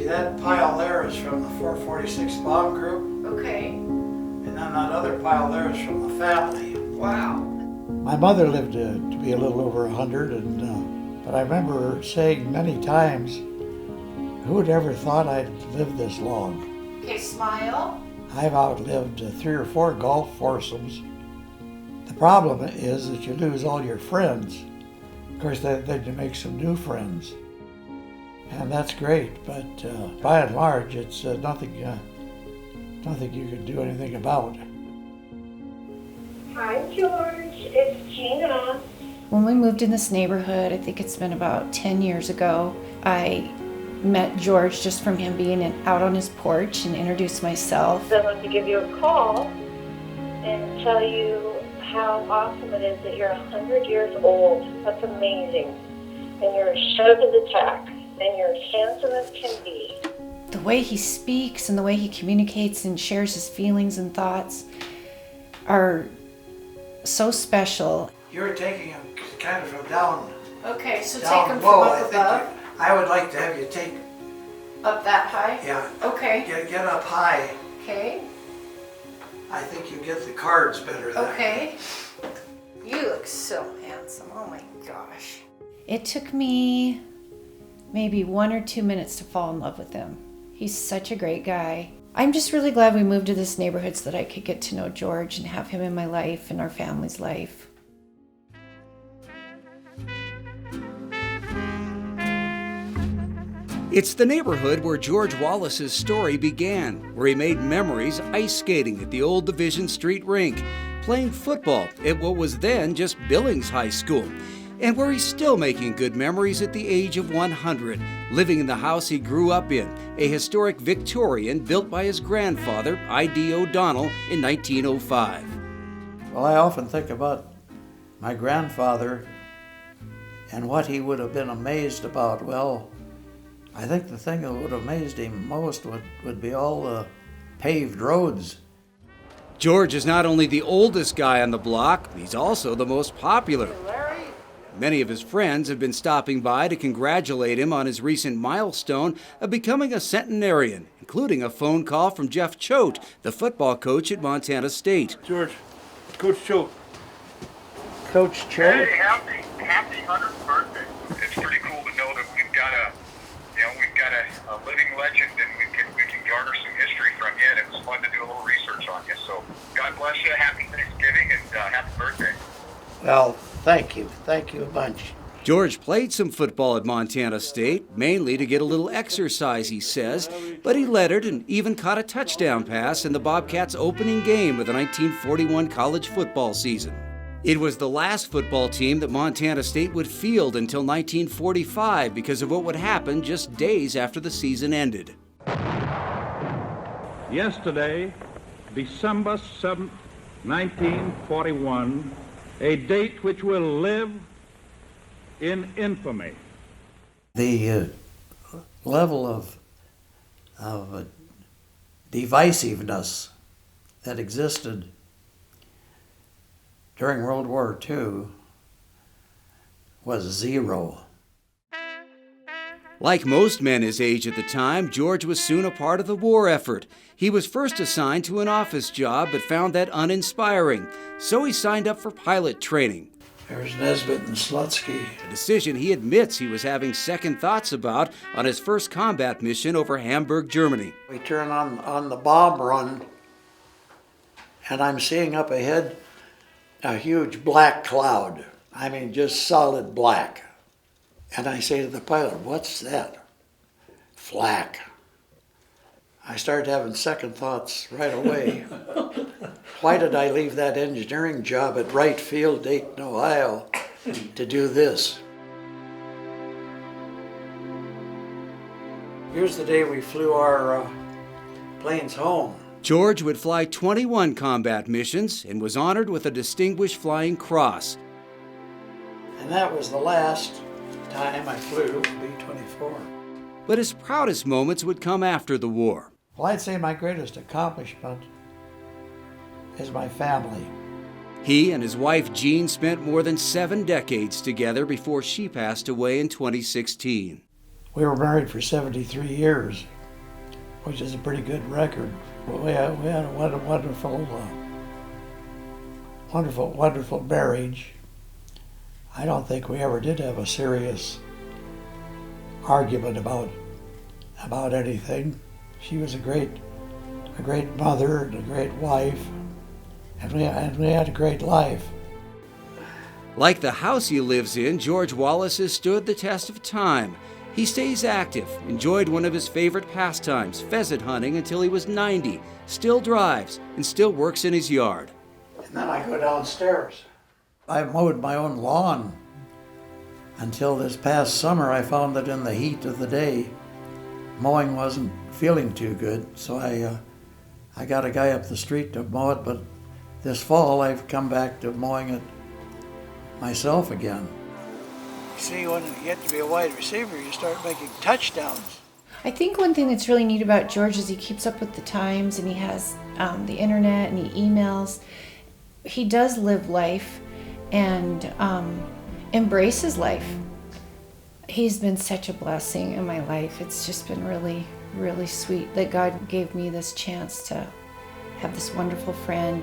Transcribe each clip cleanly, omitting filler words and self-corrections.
that pile there is from the 446 bomb group. Okay. And then that other pile there is from the family. Wow. My mother lived to be a little over 100, but I remember her saying many times, who would ever thought I'd live this long? Okay, smile. I've outlived 3 or 4 golf foursomes. The problem is that you lose all your friends. Of course, then you make some new friends. And that's great, but by and large, it's nothing you can do anything about. Hi, George. It's Gina. When we moved in this neighborhood, I think it's been about 10 years ago, I met George just from him being out on his porch and introduced myself. I wanted to give you a call and tell you how awesome it is that you're 100 years old. That's amazing. And you're shoved to the tack, and you're as handsome as can be. The way he speaks and the way he communicates and shares his feelings and thoughts are so special. You're taking him kind of from down. Okay, so down take him low. from up above. I would like to have you take. Up that high? Yeah. Okay. Get up high. Okay. I think you get the cards better that Okay. You look so handsome. Oh my gosh. It took me maybe 1 or 2 minutes to fall in love with him. He's such a great guy. I'm just really glad we moved to this neighborhood so that I could get to know George and have him in my life and our family's life. It's the neighborhood where George Wallis's story began, where he made memories ice skating at the old Division Street rink, playing football at what was then just Billings High School, and where he's still making good memories at the age of 100, living in the house he grew up in, a historic Victorian built by his grandfather, I.D. O'Donnell, in 1905. Well, I often think about my grandfather and what he would have been amazed about. Well, I think the thing that would have amazed him most would be all the paved roads. George is not only the oldest guy on the block, he's also the most popular. Many of his friends have been stopping by to congratulate him on his recent milestone of becoming a centenarian, including a phone call from Jeff Choate, the football coach at Montana State. George, Coach Choate. Coach Choate? Hey, happy 100th birthday. It's pretty cool to know that we've got a living legend, and we can garner some history from you, and it was fun to do a little research on you. So God bless you, happy Thanksgiving, and happy birthday. Well, thank you a bunch. George played some football at Montana State, mainly to get a little exercise, he says, but he lettered and even caught a touchdown pass in the Bobcats' opening game of the 1941 college football season. It was the last football team that Montana State would field until 1945 because of what would happen just days after the season ended. Yesterday, December 7th, 1941, a date which will live in infamy. The level of divisiveness that existed during World War II was zero. Like most men his age at the time, George was soon a part of the war effort. He was first assigned to an office job, but found that uninspiring, so he signed up for pilot training. There's Nesbitt and Slutsky. A decision he admits he was having second thoughts about on his first combat mission over Hamburg, Germany. We turn on the bomb run, and I'm seeing up ahead a huge black cloud. I mean, just solid black. And I say to the pilot, "What's that?" "Flak." I started having second thoughts right away. Why did I leave that engineering job at Wright Field, Dayton, Ohio, to do this? Here's the day we flew our planes home. George would fly 21 combat missions and was honored with a Distinguished Flying Cross. And that was the last time I flew B-24. But his proudest moments would come after the war. Well, I'd say my greatest accomplishment is my family. He and his wife Jean spent more than 7 decades together before she passed away in 2016. We were married for 73 years. which is a pretty good record. We had a wonderful marriage. I don't think we ever did have a serious argument about anything. She was a great mother and a great wife, and we had a great life. Like the house he lives in, George Wallis has stood the test of time. He stays active, enjoyed one of his favorite pastimes, pheasant hunting, until he was 90, still drives, and still works in his yard. And then I go downstairs. I mowed my own lawn until this past summer. I found that in the heat of the day, mowing wasn't feeling too good, so I got a guy up the street to mow it, but this fall I've come back to mowing it myself again. See, when you get to be a wide receiver, you start making touchdowns. I think one thing that's really neat about George is he keeps up with the times, and he has the internet, and he emails. He does live life and embraces life. He's been such a blessing in my life. It's just been really, really sweet that God gave me this chance to have this wonderful friend.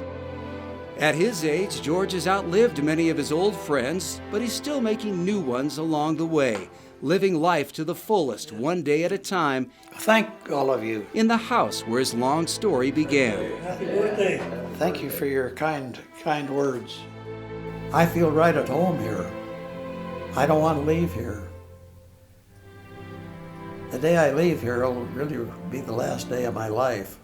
At his age, George has outlived many of his old friends, but he's still making new ones along the way, living life to the fullest, one day at a time. Thank all of you. In the house where his long story began. Happy birthday. Thank you for your kind words. I feel right at home here. I don't want to leave here. The day I leave here will really be the last day of my life.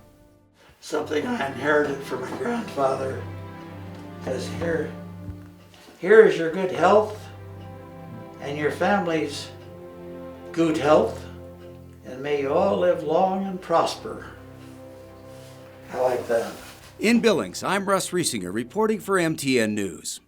Something I inherited from my grandfather. Because here is your good health and your family's good health, and may you all live long and prosper. I like that. In Billings, I'm Russ Riesinger reporting for MTN News.